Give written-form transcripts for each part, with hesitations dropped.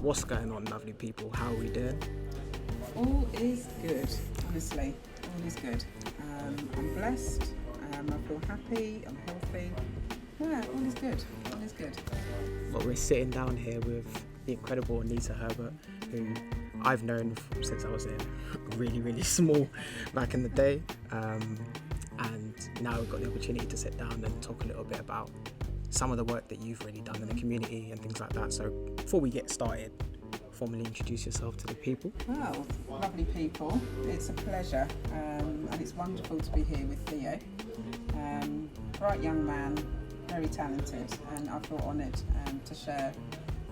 What's going on, lovely people? How are we doing? All is good, honestly. All is good. I'm blessed. I feel happy. I'm healthy. Yeah, all is good. All is good. Well, we're sitting down here with the incredible Anita Herbert, who I've known since I was really, really small back in the day. And now we've got the opportunity to sit down and talk a little bit about some of the work that you've really done in the community and things like that. So before we get started, formally introduce yourself to the people. Well, lovely people. It's a pleasure, and it's wonderful to be here with Theo. Bright young man, very talented, and I feel honoured to share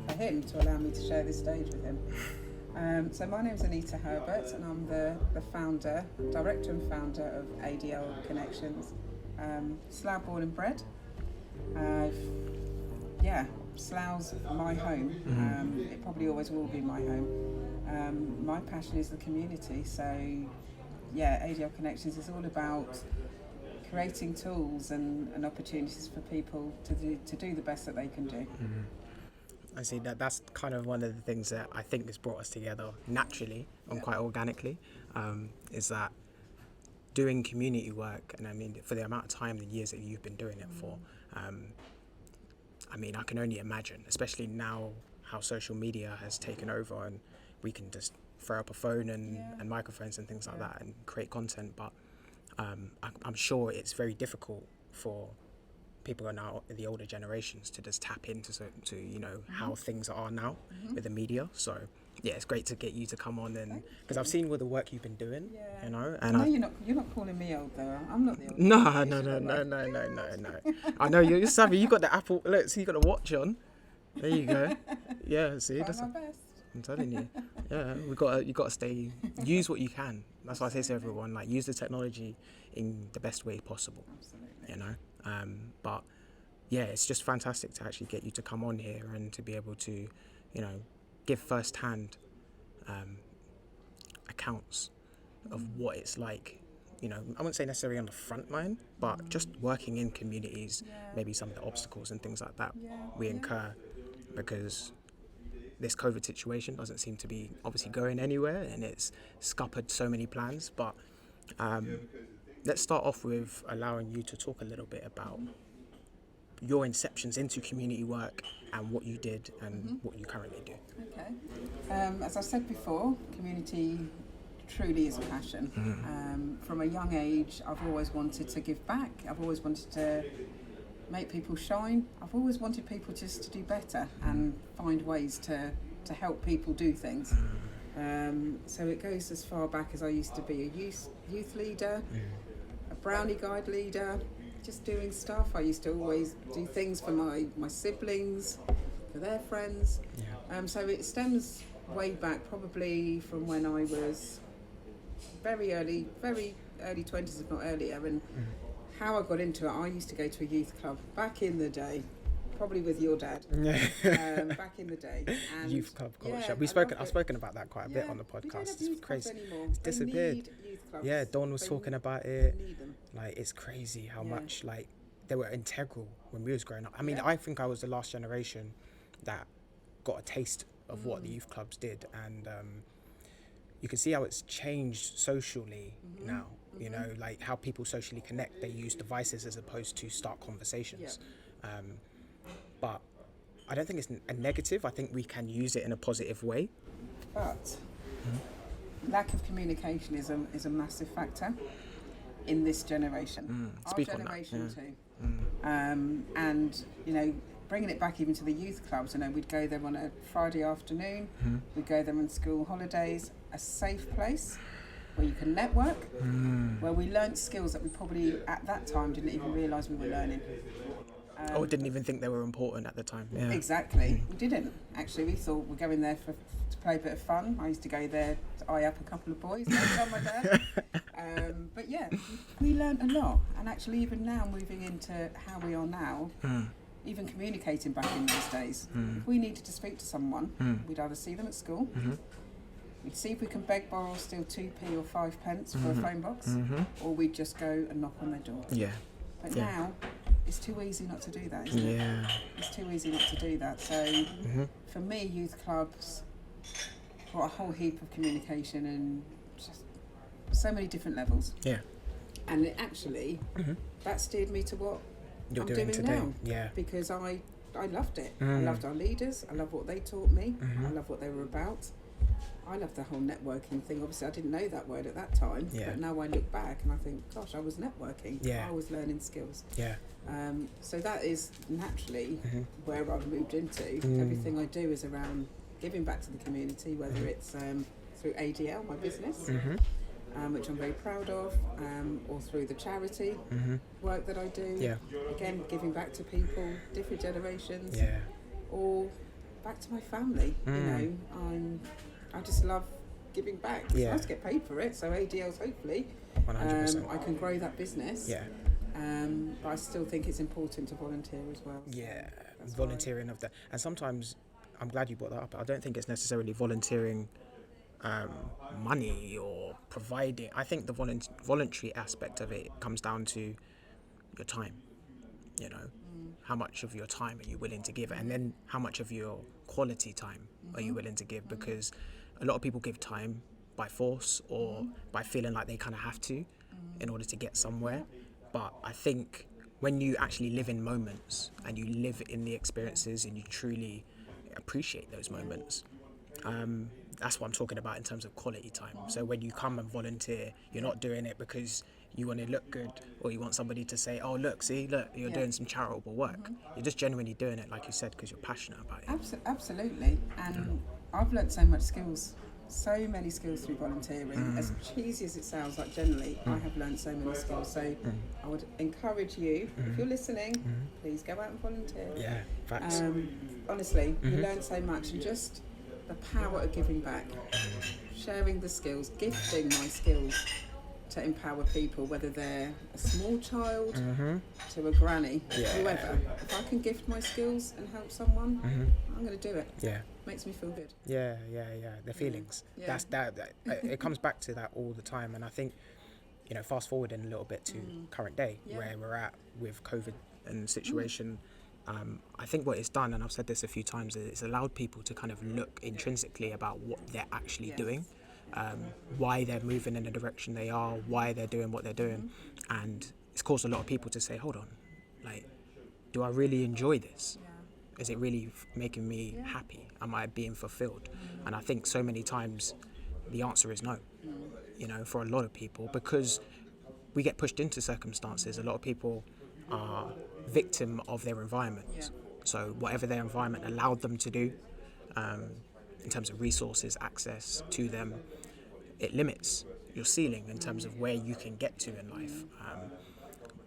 for him, to allow me to share this stage with him. So my name is Anita Herbert, and I'm the director and founder of ADL Connexions. Slough born and bred. Slough's my home. It probably always will be my home. My passion is the community, so ADL Connections is all about creating tools and opportunities for people to do the best that they can do. I see that's kind of one of the things that I think has brought us together naturally and quite organically, is that doing community work, and I mean for the amount of time, the years that you've been doing it for, I can only imagine, especially now how social media has taken over and we can just throw up a phone and microphones and things like that and create content, but I'm sure it's very difficult for people who are now in the older generations to just tap into how things are now with the media. So it's great to get you to come on, and because I've seen all the work you've been doing, and you're not calling me old though. I'm not the old. No. I know you're savvy. You got the Apple. Look, see, you got the watch on. There you go. Yeah, see, that's my best. I'm telling you. Yeah, you got to stay. Use what you can. That's what I say to everyone. Like, use the technology in the best way possible. Absolutely. But it's just fantastic to actually get you to come on here and to be able to, give first-hand accounts of what it's like. I wouldn't say necessarily on the front line, but just working in communities, maybe some of the obstacles and things like that we incur, because this COVID situation doesn't seem to be obviously going anywhere, and it's scuppered so many plans. But let's start off with allowing you to talk a little bit about your inceptions into community work and what you did and what you currently do. Okay. As I said before, community truly is a passion. From a young age, I've always wanted to give back. I've always wanted to make people shine. I've always wanted people just to do better and find ways to help people do things. So it goes as far back as I used to be a youth leader, a brownie guide leader, just doing stuff. I used to always do things for my siblings, for their friends. So it stems way back, probably from when I was very early 20s, if not earlier. And how I got into it, I used to go to a youth club back in the day, probably with your dad. Back in the day. And youth club culture. I've spoken about that quite a bit on the podcast. It's crazy. It's disappeared. Yeah, Dawn was talking about it. Like, it's crazy how much they were integral when we was growing up. I mean, I think I was the last generation that got a taste of what the youth clubs did, and you can see how it's changed socially now. Like how people socially connect. They use devices as opposed to start conversations. But I don't think it's a negative. I think we can use it in a positive way. But lack of communication is a massive factor in this generation. Speak Our on that. generation too. And bringing it back even to the youth clubs, we'd go there on a Friday afternoon. We'd go there on school holidays. A safe place where you can network, where we learnt skills that we probably at that time didn't even realise we were learning. Or didn't even think they were important at the time. Yeah. Exactly. We didn't. Actually, we thought we're going there to play a bit of fun. I used to go there to eye up a couple of boys. Don't tell my dad. But we learnt a lot. And actually, even now, moving into how we are now, even communicating back in those days, if we needed to speak to someone, we'd either see them at school, we'd see if we can beg, borrow, or steal 2p or 5 pence for a phone box, or we'd just go and knock on their door. Yeah. But now, it's too easy not to do that, isn't it? Yeah. It's too easy not to do that. So for me, youth clubs brought a whole heap of communication and just so many different levels. Yeah. And it actually, that steered me to what You're I'm doing today. now. Yeah. Because I loved it. I loved our leaders. I loved what they taught me. I loved what they were about. I love the whole networking thing. Obviously, I didn't know that word at that time, but now I look back and I think, gosh, I was networking. Yeah. I was learning skills. Yeah. So that is naturally where I've moved into. Everything I do is around giving back to the community, whether it's through ADL, my business, which I'm very proud of, or through the charity work that I do. Yeah. Again, giving back to people, different generations, or back to my family. You know, I just love giving back. It's nice to get paid for it, so ADL's hopefully 100%. I can grow that business. Yeah. But I still think it's important to volunteer as well. Yeah, volunteering of that. And sometimes, I'm glad you brought that up, I don't think it's necessarily volunteering money or providing. I think the voluntary aspect of it comes down to your time, you know. How much of your time are you willing to give? And then how much of your quality time are you willing to give? Because a lot of people give time by force or by feeling like they kind of have to in order to get somewhere. But I think when you actually live in moments and you live in the experiences and you truly appreciate those moments, that's what I'm talking about in terms of quality time. So when you come and volunteer, you're not doing it because you want to look good or you want somebody to say, oh, look, you're doing some charitable work. You're just genuinely doing it, like you said, because you're passionate about it. Absolutely. And I've learnt so much skills, so many skills through volunteering. As cheesy as it sounds, like generally, I have learnt so many skills. So I would encourage you, if you're listening, please go out and volunteer. Yeah, facts. Honestly, you learn so much, and just the power of giving back, sharing the skills, gifting my skills to empower people, whether they're a small child to a granny, whoever. If I can gift my skills and help someone, I'm going to do it. Yeah. Makes me feel good. Yeah. The feelings. Yeah. That's that. It comes back to that all the time. And I think, you know, fast forwarding a little bit to current day, where we're at with COVID and situation. I think what it's done, and I've said this a few times, is it's allowed people to kind of look intrinsically about what they're actually doing, why they're moving in the direction they are, why they're doing what they're doing. And it's caused a lot of people to say, hold on, like, do I really enjoy this? Is it really making me happy? Am I being fulfilled? And I think so many times the answer is no, you know, for a lot of people, because we get pushed into circumstances. A lot of people are victim of their environment. So whatever their environment allowed them to do, in terms of resources, access to them, it limits your ceiling in terms of where you can get to in life.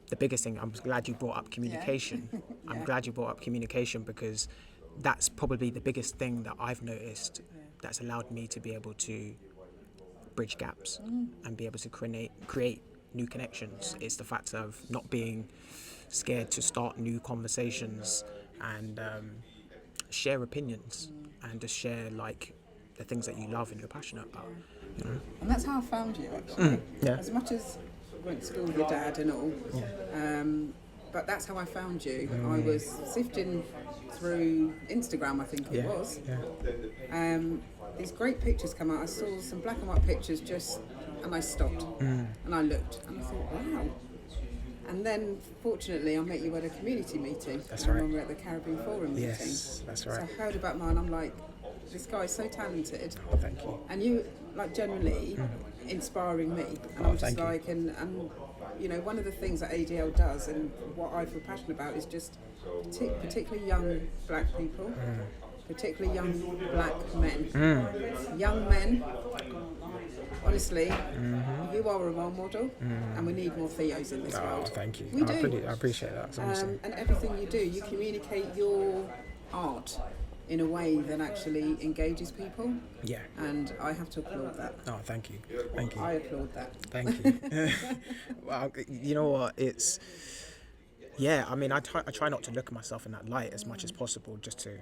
The biggest thing, I'm glad you brought up communication. I'm glad you brought up communication, because that's probably the biggest thing that I've noticed that's allowed me to be able to bridge gaps and be able to create new connections. It's the fact of not being scared to start new conversations and share opinions and just share like the things that you love and you're passionate about. You know? And that's how I found you, actually. As much as I went to school with your dad and all, but that's how I found you. I was sifting through Instagram, I think it was. These great pictures come out. I saw some black and white pictures and I stopped and I looked and I thought, wow. And then, fortunately, I met you at a community meeting. That's right. When we were at the Caribbean Forum meeting. Yes, that's right. So I heard about mine. I'm like, this guy's so talented. Oh, thank you. And you, like, generally inspiring me. And I'm just like, and you know, one of the things that ADL does and what I feel passionate about is just particularly young black people, particularly young black men. Young men. Honestly, you are a role model, and we need more Theos in this world. Thank you. We do. I appreciate that. And everything you do, you communicate your art in a way that actually engages people. Yeah. And I have to applaud that. Oh, thank you. Thank you. I applaud that. Thank you. Well, you know what? It's... Yeah, I mean, I try not to look at myself in that light as much as possible, just to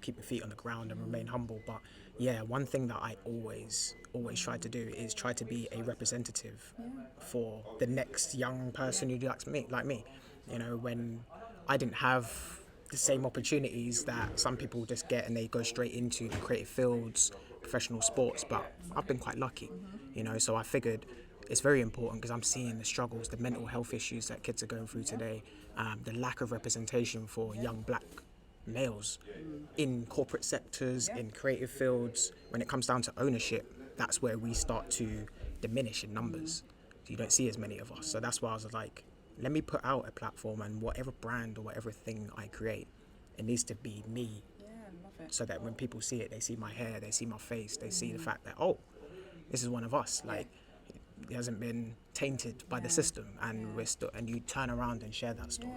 keep my feet on the ground and remain humble. But yeah, one thing that I always try to do is try to be a representative for the next young person who likes me, like me. You know, when I didn't have the same opportunities that some people just get and they go straight into the creative fields, professional sports, but I've been quite lucky, you know, so I figured it's very important because I'm seeing the struggles, the mental health issues that kids are going through today, the lack of representation for young black males in corporate sectors, in creative fields. When it comes down to ownership, that's where we start to diminish in numbers. You don't see as many of us. So that's why I was like, let me put out a platform, and whatever brand or whatever thing I create, it needs to be me. Yeah, I love it. So that when people see it, they see my hair, they see my face, they see the fact that, oh, this is one of us. Like, it hasn't been tainted by the system, and we're still, and you turn around and share that story.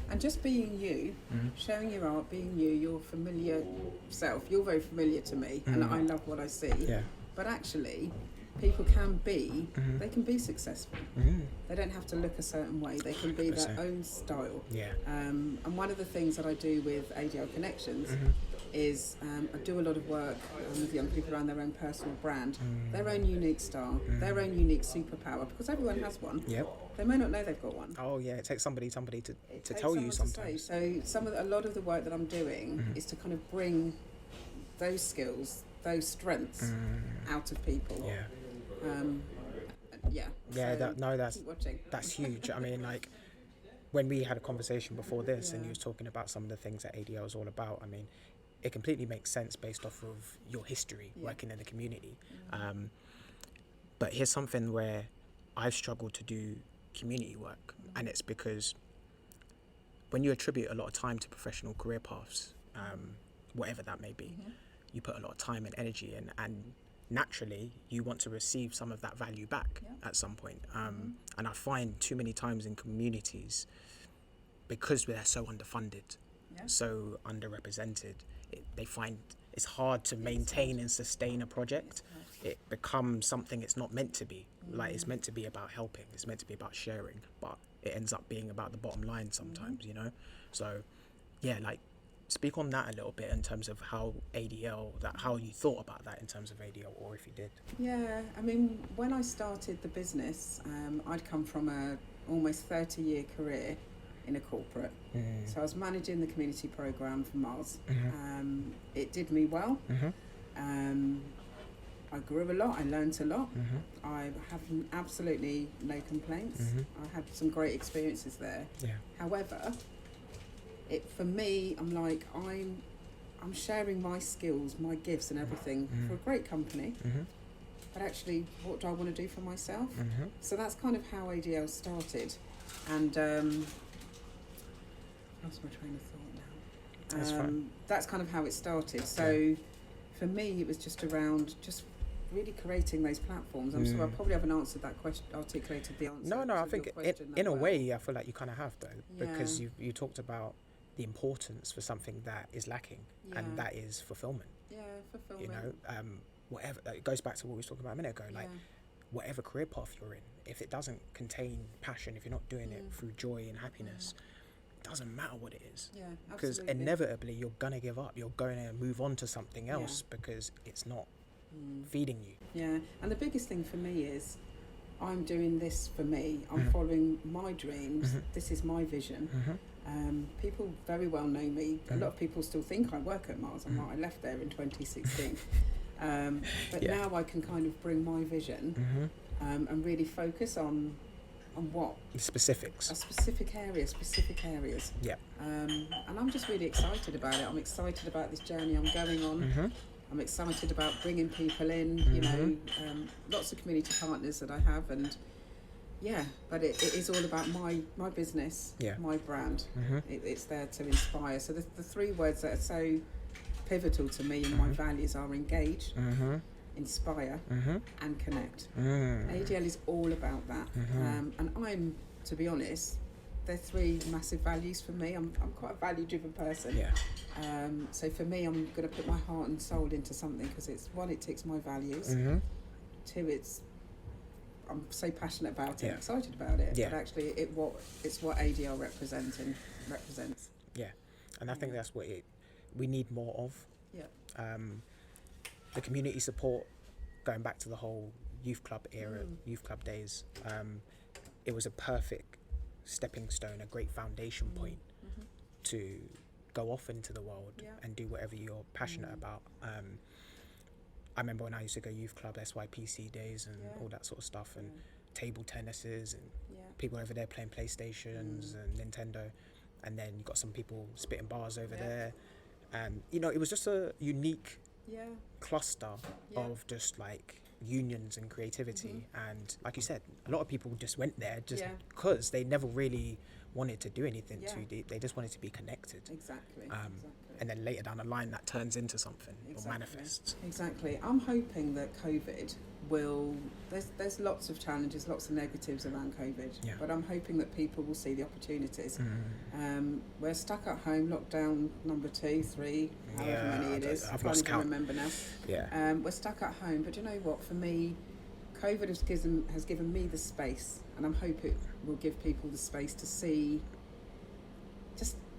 And just being you, showing your art, being you, your familiar self. You're very familiar to me, and I love what I see. Yeah. But actually, people can be, they can be successful. They don't have to look a certain way. They can be 100%. their own style. Yeah. And one of the things that I do with ADL Connections is I do a lot of work with young people around their own personal brand, their own unique style, their own unique superpower, because everyone has one. Yep. They may not know they've got one. Oh yeah, it takes somebody to It tell takes you someone to sometimes. say. So a lot of the work that I'm doing is to kind of bring those skills, those strengths out of people. Yeah. Yeah. Yeah, So keep watching. that's huge. I mean, like, when we had a conversation before this and you was talking about some of the things that ADL is all about, I mean, it completely makes sense based off of your history working in the community. But here's something where I've struggled to do community work, and it's because when you attribute a lot of time to professional career paths, whatever that may be, you put a lot of time and energy in, and naturally you want to receive some of that value back at some point. And I find too many times in communities, because they're so underfunded, so underrepresented, they find it's hard to maintain and sustain a project. It becomes something it's not meant to be. Like, it's meant to be about helping, it's meant to be about sharing, but it ends up being about the bottom line sometimes, you know? So yeah, like, speak on that a little bit in terms of how how you thought about that in terms of ADL, or if you did. Yeah, I mean, when I started the business, I'd come from a almost 30-year career in a corporate. So I was managing the community program for Mars. It did me well. I grew a lot, I learned a lot. I have absolutely no complaints. I had some great experiences there. However, for me, I'm like, I'm sharing my skills, my gifts and everything for a great company. But actually, what do I want to do for myself? So that's kind of how ADL started. And I lost my train of thought now. That's fine. That's kind of how it started. So for me, it was just around just really creating those platforms. I'm sorry, I probably haven't answered that question, articulated the answer. No, I think in a way, I feel like you kind of have, though, because you talked about the importance for something that is lacking, and that is fulfillment. Yeah, fulfillment. You know, whatever, it goes back to what we were talking about a minute ago, like, whatever career path you're in, if it doesn't contain passion, if you're not doing it through joy and happiness, it doesn't matter what it is. Yeah, because absolutely. inevitably you're gonna give up, you're going to move on to something else because it's not feeding you. Yeah, and the biggest thing for me is I'm doing this for me. I'm following my dreams. This is my vision. People very well know me. A lot of people still think I work at Mars. I'm not. I left there in 2016. But now I can kind of bring my vision and really focus on what? Specifics. Specific areas. Yeah. And I'm just really excited about it. I'm excited about this journey I'm going on. I'm excited about bringing people in, you know, lots of community partners that I have, and but it is all about my business, my brand. It's there to inspire. So the three words that are so pivotal to me and my values are engage, inspire, and connect. ADL is all about that. And I'm, to be honest, they're three massive values for me. I'm quite a value-driven person. So for me, I'm going to put my heart and soul into something because it's, one, it ticks my values. Two, I'm so passionate about it, excited about it. But actually, it's what ADL represents. Yeah, and I think that's what we need more of. The community support, going back to the whole youth club era, youth club days. It was a perfect stepping stone, a great foundation point to go off into the world and do whatever you're passionate about. I remember when I used to go youth club, SYPC days and all that sort of stuff, and table tennises and people over there playing PlayStations and Nintendo, and then you got some people spitting bars over there, and you know, it was just a unique cluster of just like unions and creativity. And like you said, a lot of people just went there just because they never really wanted to do anything too deep. They just wanted to be connected. Exactly. And then later down the line that turns into something or manifests. Exactly. I'm hoping that COVID will, there's lots of challenges, lots of negatives around COVID, but I'm hoping that people will see the opportunities. We're stuck at home, lockdown number 2, 3, however many it is. I've lost count. Remember now. We're stuck at home, but you know what, for me, COVID has given me the space, and I'm hoping it will give people the space to see,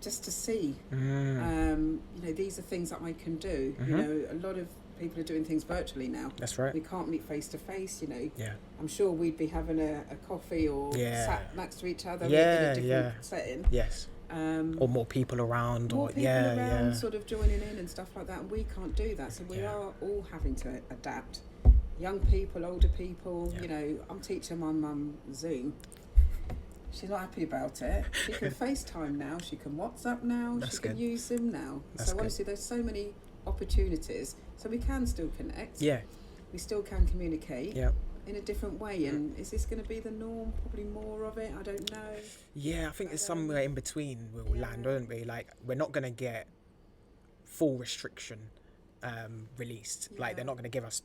just to see, you know, these are things that I can do. You know, a lot of people are doing things virtually now. That's right. We can't meet face to face, you know. I'm sure we'd be having a coffee or sat next to each other in a different setting. Or more people around, sort of joining in and stuff like that, and we can't do that, so we are all having to adapt. Young people, older people, you know, I'm teaching my mum Zoom. She's not happy about it. She can FaceTime now, she can WhatsApp now, she can use Zoom now. So honestly, there's so many opportunities, so we can still connect. We still can communicate in a different way. And is this going to be the norm? Probably more of it, I don't know. I think it's somewhere in between we'll land, won't we? Like, we're not going to get full restriction released. Like, they're not going to give us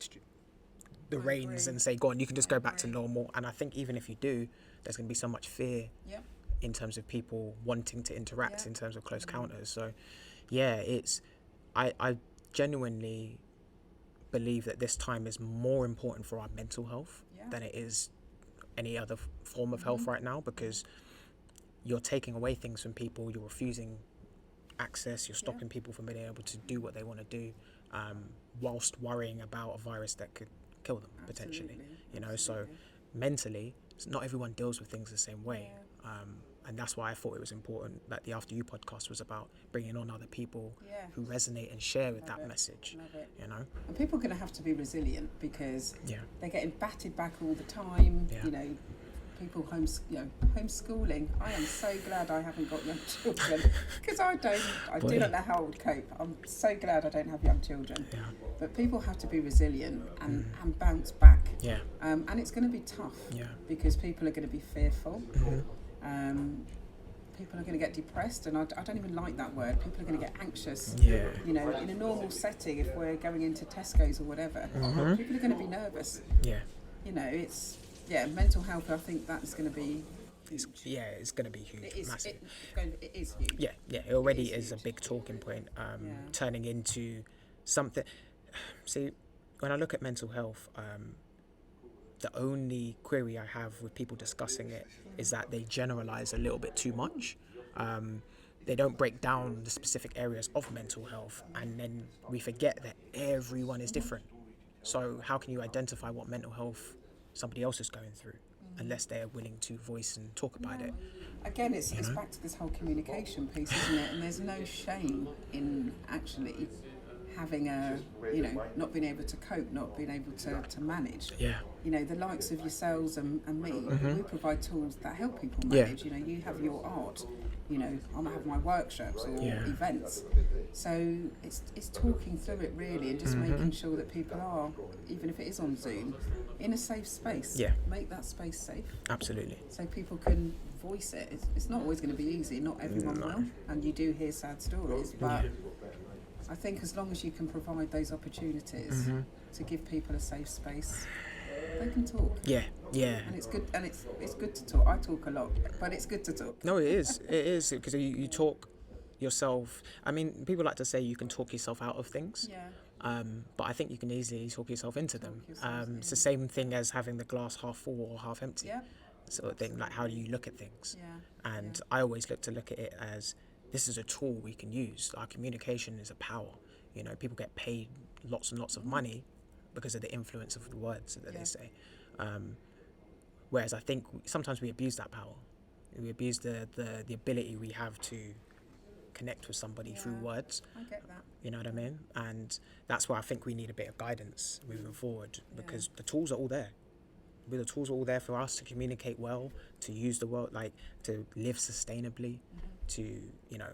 the reins and say, go on, you can just go back to normal. And I think even if you do, there's going to be so much fear in terms of people wanting to interact in terms of close counters. So I genuinely believe that this time is more important for our mental health than it is any other form of health right now, because you're taking away things from people, you're refusing access, you're stopping people from being able to do what they want to do, whilst worrying about a virus that could kill them potentially. You know, so mentally, not everyone deals with things the same way. And that's why I thought it was important that the After You podcast was about bringing on other people who resonate and share with that message. You know, and people are going to have to be resilient, because they're getting batted back all the time. You know, people homeschooling. I am so glad I haven't got young children, because I do not know how I would cope. I'm so glad I don't have young children. But people have to be resilient and bounce back. And it's going to be tough because people are going to be fearful. People are going to get depressed, and I don't even like that word. People are going to get anxious. You know, in a normal setting, if we're going into Tesco's or whatever, people are going to be nervous. You know, it's mental health. I think that's going to be. It's going to be huge. It is, massive. It is huge. It already is a big talking point, turning into something. See, when I look at mental health, the only query I have with people discussing it is that they generalize a little bit too much. They don't break down the specific areas of mental health, and then we forget that everyone is different. So how can you identify what mental health somebody else is going through unless they're willing to voice and talk about it? Again, it's back to this whole communication piece, isn't it? And there's no shame in actually having not being able to cope, not being able to manage. You know, the likes of yourselves and me, we provide tools that help people manage. You know, you have your art, you know, I might have my workshops or events. So it's talking through it really, and just making sure that people are, even if it is on Zoom, in a safe space. Make that space safe. Absolutely. So people can voice it. It's not always going to be easy, not everyone will, and you do hear sad stories, but I think as long as you can provide those opportunities to give people a safe space, they can talk. And it's good, and it's good to talk. I talk a lot, but it's good to talk. No, it is because you talk yourself. I mean, people like to say you can talk yourself out of things. But I think you can easily talk yourself into them. It's the same thing as having the glass half full or half empty sort of thing. Like, how do you look at things? And I always look at it as, this is a tool we can use. Our communication is a power. You know, people get paid lots and lots of money because of the influence of the words that they say. Whereas I think sometimes we abuse that power. We abuse the ability we have to connect with somebody through words. I get that. You know what I mean? And that's why I think we need a bit of guidance moving forward, because the tools are all there. The tools are all there for us to communicate well, to use the world, like to live sustainably, to, you know,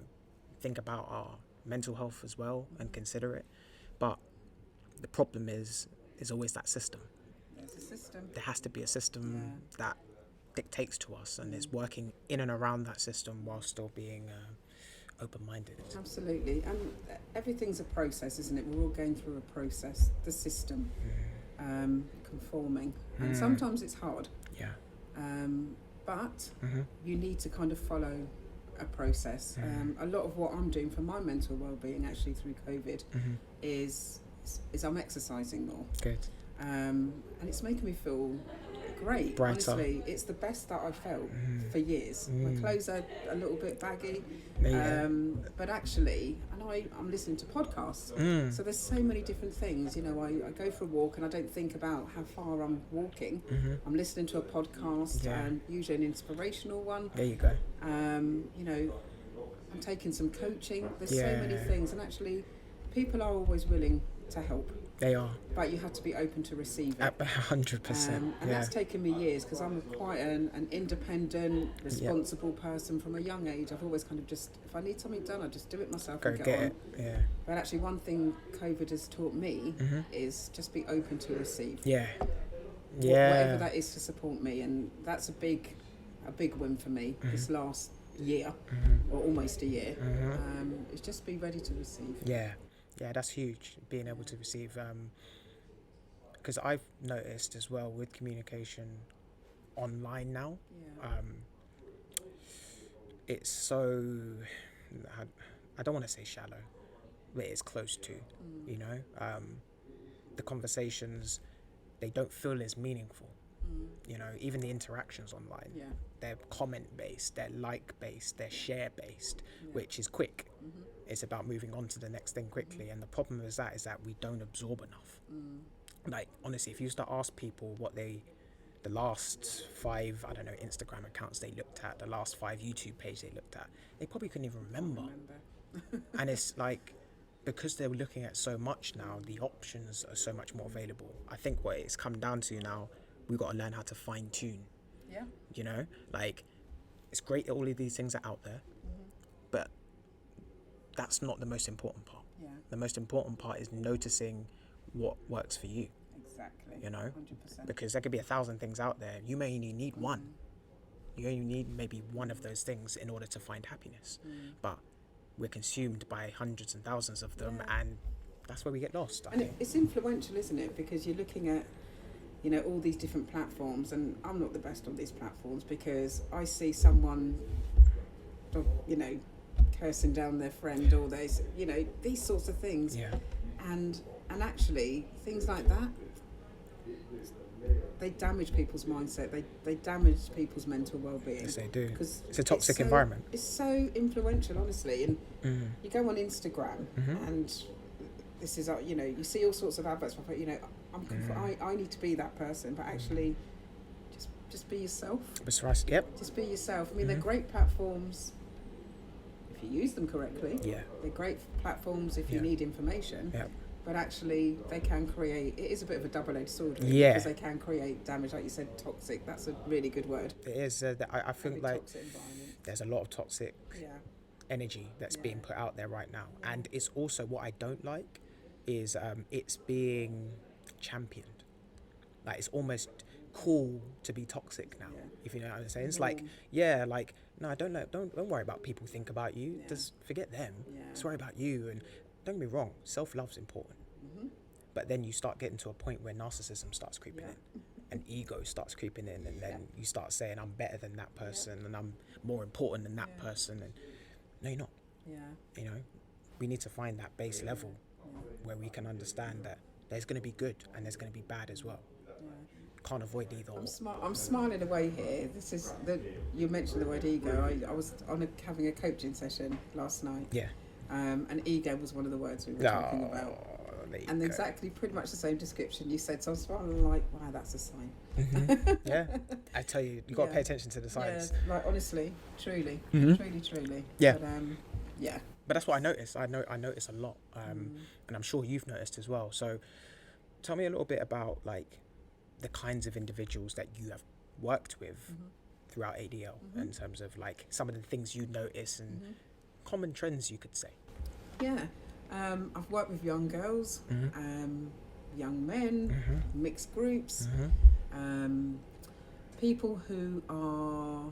think about our mental health as well and consider it. But the problem is always that system. There's a system. There has to be a system that dictates to us and is working in and around that system while still being open-minded. Absolutely. And everything's a process, isn't it? We're all going through a process, the system, conforming. And sometimes it's hard. Yeah. But you need to kind of follow a process. A lot of what I'm doing for my mental well-being actually through COVID is I'm exercising more. Good. And it's making me feel great. Brighter. Honestly, it's the best that I've felt for years. My clothes are a little bit baggy, but actually, and I'm listening to podcasts. So there's so many different things. You know, I go for a walk and I don't think about how far I'm walking. I'm listening to a podcast, and usually an inspirational one. There you go. You know, I'm taking some coaching. There's so many things, and actually, people are always willing to help. They are. But you have to be open to receive it. 100%. And that's taken me years, because I'm quite an independent, responsible person from a young age. I've always kind of just, if I need something done, I just do it myself and get on. It. Yeah. But actually, one thing COVID has taught me is just be open to receive. Yeah. Whatever that is to support me. And that's a big win for me this last year, or almost a year. Is just be ready to receive. Yeah, that's huge, being able to receive, because I've noticed as well with communication online now, it's so, I don't want to say shallow, but it's close to, you know, the conversations, they don't feel as meaningful, you know, even the interactions online, they're comment-based, they're like-based, they're share-based, which is quick. It's about moving on to the next thing quickly, and the problem is that we don't absorb enough. Like, honestly, if you used to ask people what the last 5, I don't know, Instagram accounts they looked at, the last 5 YouTube pages they looked at, they probably couldn't even remember. And it's like, because they're looking at so much now, the options are so much more available. I think what it's come down to now, we've got to learn how to fine tune. You know, like, it's great that all of these things are out there, but that's not the most important part. The most important part is noticing what works for you. Exactly. You know, 100%. because there could be 1,000 things out there. You may only need one. You only need maybe one of those things in order to find happiness. But we're consumed by hundreds and thousands of them, and that's where we get lost. I think it's influential, isn't it? Because you're looking at, you know, all these different platforms, and I'm not the best on these platforms, because I see someone, you know, cursing down their friend, or those, you know, these sorts of things. And actually, things like that, they damage people's mindset. They damage people's mental well-being. Yes, they do. Because it's a toxic environment. It's so influential, honestly. And you go on Instagram, and this is, you know, you see all sorts of adverts. You know, I need to be that person, but actually, just be yourself. That's right. Yep. Just be yourself. I mean, they're great platforms if you use them correctly. They're great platforms if you need information. But actually, they can create, it is a bit of a double-edged sword, really, because they can create damage, like you said, toxic. That's a really good word. It is. I think like there's a lot of toxic energy that's being put out there right now. And it's also, what I don't like is it's being championed. Like, it's almost cool to be toxic now, if you know what I'm saying. It's like, no, don't worry about people think about you. Just forget them. Just worry about you. And don't get me wrong, self-love's important. But then you start getting to a point where narcissism starts creeping in, and ego starts creeping in, and then you start saying, I'm better than that person, and I'm more important than that person. And no, you're not. You know, we need to find that base level where we can understand that there's going to be good and there's going to be bad as well. Can't avoid either. I'm smiling away here. This is you mentioned the word ego. I was having a coaching session last night. And ego was one of the words we were talking about. you and go. Exactly pretty much the same description you said. So I'm smiling like, wow, that's a sign. Yeah, I tell you, you got to pay attention to the signs. Yeah, like honestly, truly. Yeah. But, yeah. But that's what I noticed. I notice a lot, and I'm sure you've noticed as well. So, tell me a little bit about like the kinds of individuals that you have worked with throughout ADL in terms of like some of the things you notice and common trends, you could say. Yeah, I've worked with young girls, young men, mixed groups, people who are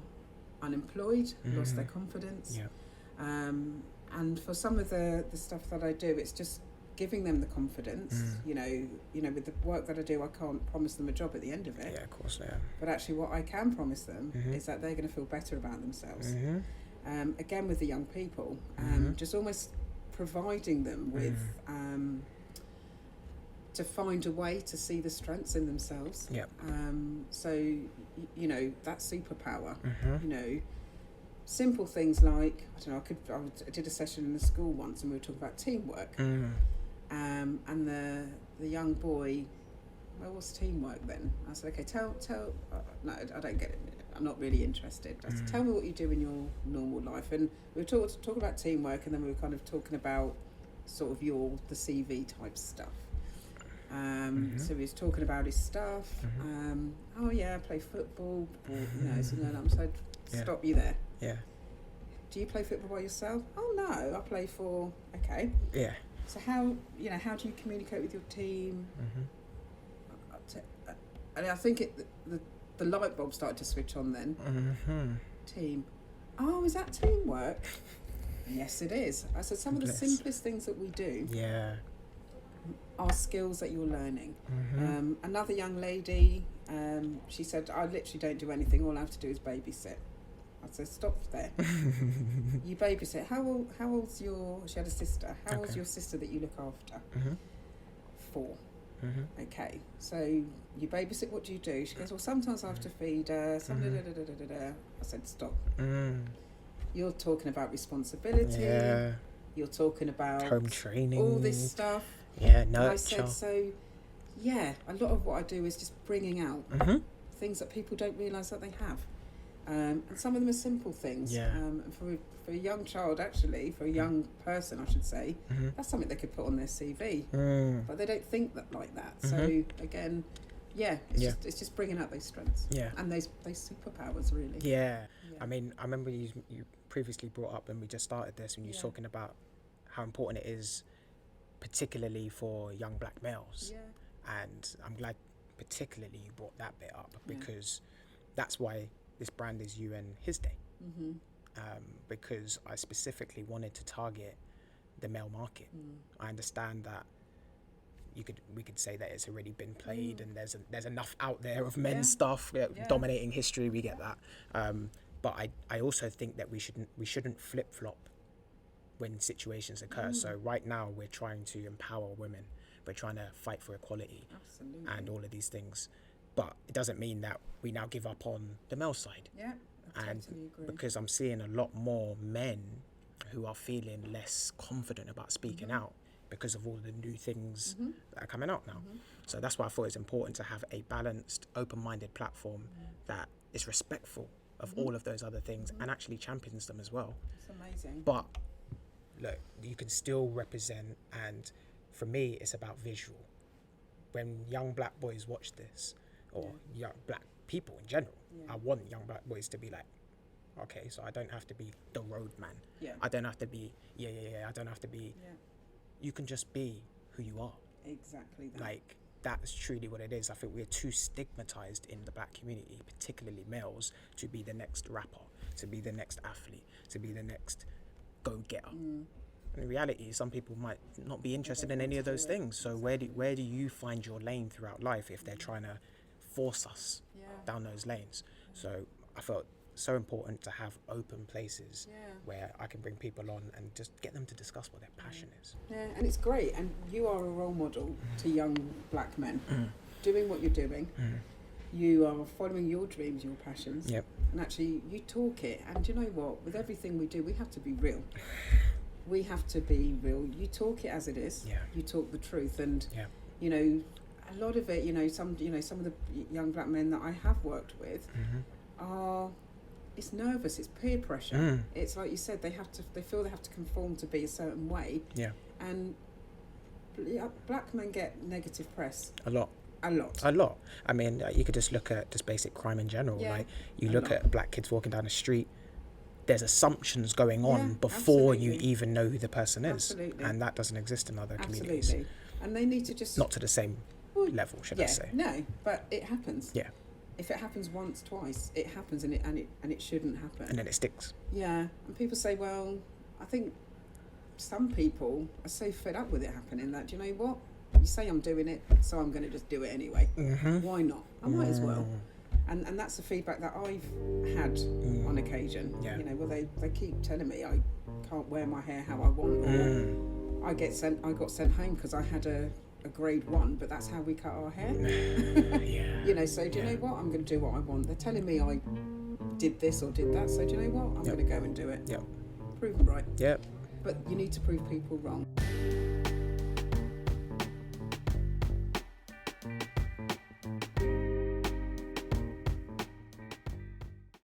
unemployed, lost their confidence. Yeah. And for some of the stuff that I do, it's just giving them the confidence. You know, with the work that I do, I can't promise them a job at the end of it. Yeah, of course, yeah. But actually, what I can promise them is that they're going to feel better about themselves. Again, with the young people, just almost providing them with to find a way to see the strengths in themselves. Yeah. So, you know, that superpower. You know, simple things like, I don't know, I did a session in the school once and we were talking about teamwork. And the young boy, well, what's teamwork then? I said, okay, tell. No, I don't get it. I'm not really interested. I said, tell me what you do in your normal life. And we were talking about teamwork, and then we were kind of talking about sort of the CV type stuff. So he was talking about his stuff. Oh yeah, I play football. Or, you know, so then I said, stop you there. Yeah. Do you play football by yourself? Oh no, I play for. Okay. Yeah. So how do you communicate with your team? And I think the light bulb started to switch on then. Team. Oh, is that teamwork? Yes, it is. I said some of the simplest things that we do are skills that you're learning. Another young lady, she said, I literally don't do anything. All I have to do is babysit. I said, stop there. You babysit. How old's she had a sister. How old's your sister that you look after? 4. Okay, so you babysit, what do you do? She goes, well, sometimes I have to feed her. I said, stop. You're talking about responsibility. Yeah. You're talking about home training. All this stuff. Yeah, nurture. I said, so, yeah, a lot of what I do is just bringing out things that people don't realise that they have. And some of them are simple things. Yeah. For a young child, actually, for a young person, I should say, that's something they could put on their CV. But they don't think like that. So again, it's just bringing out those strengths. Yeah. And those superpowers, really. Yeah. I mean, I remember you previously brought up when we just started this, when you were talking about how important it is, particularly for young black males. Yeah. And I'm glad particularly you brought that bit up because that's why this brand is You and His Day. Because I specifically wanted to target the male market. I understand that we could say that it's already been played and there's enough out there of men's stuff dominating history. We get that, but I also think that we shouldn't flip flop when situations occur. So right now we're trying to empower women. We're trying to fight for equality. Absolutely. And all of these things. But it doesn't mean that we now give up on the male side. Yeah, I totally agree. Because I'm seeing a lot more men who are feeling less confident about speaking out because of all the new things that are coming out now. So that's why I thought it's important to have a balanced, open-minded platform that is respectful of all of those other things and actually champions them as well. It's amazing. But look, you can still represent, and for me, it's about visual. When young black boys watch this, or young black people in general, I want young black boys to be like, okay, so I don't have to be the road man. I don't have to be, I don't have to be, you can just be who you are. Exactly that. Like, that's truly what it is. I think we're too stigmatized in the black community, particularly males, to be the next rapper, to be the next athlete, to be the next go-getter. In reality, some people might not be interested in any of those things. So where do you find your lane throughout life if they're trying to force us down those lanes? So I felt so important to have open places where I can bring people on and just get them to discuss what their passion is. Yeah, and it's great. And you are a role model to young black men doing what you're doing. You are following your dreams, your passions. And actually, you talk it. And you know what? With everything we do, we have to be real. we have to be real. You talk it as it is. Yeah. You talk the truth, and Yeah. you know, a lot of it. Some of the young black men that I have worked with are. It's nervous. It's peer pressure. It's like you said. They feel they have to conform to be a certain way. Yeah. And black men get negative press. A lot. I mean, you could just look at just basic crime in general. Yeah, like you look at black kids walking down the street. There's assumptions going on before you even know who the person is. Absolutely. And that doesn't exist in other communities. Absolutely. And they need to just... Not to the same level, should I say. No, but it happens. Yeah. If it happens once, twice, it happens, and it shouldn't happen. And then it sticks. Yeah. And people say, well, I think some people are so fed up with it happening that, do you know what? You say I'm doing it, so I'm going to just do it anyway. Why not? I might as well. And that's the feedback that I've had on occasion. Yeah. Well, they keep telling me I can't wear my hair how I want, or I got sent home because I had a grade 1, but that's how we cut our hair. So do you know what? I'm going to do what I want. They're telling me I did this or did that, so do you know what? I'm going to go and do it. Yep. Prove them right. Yep. But you need to prove people wrong.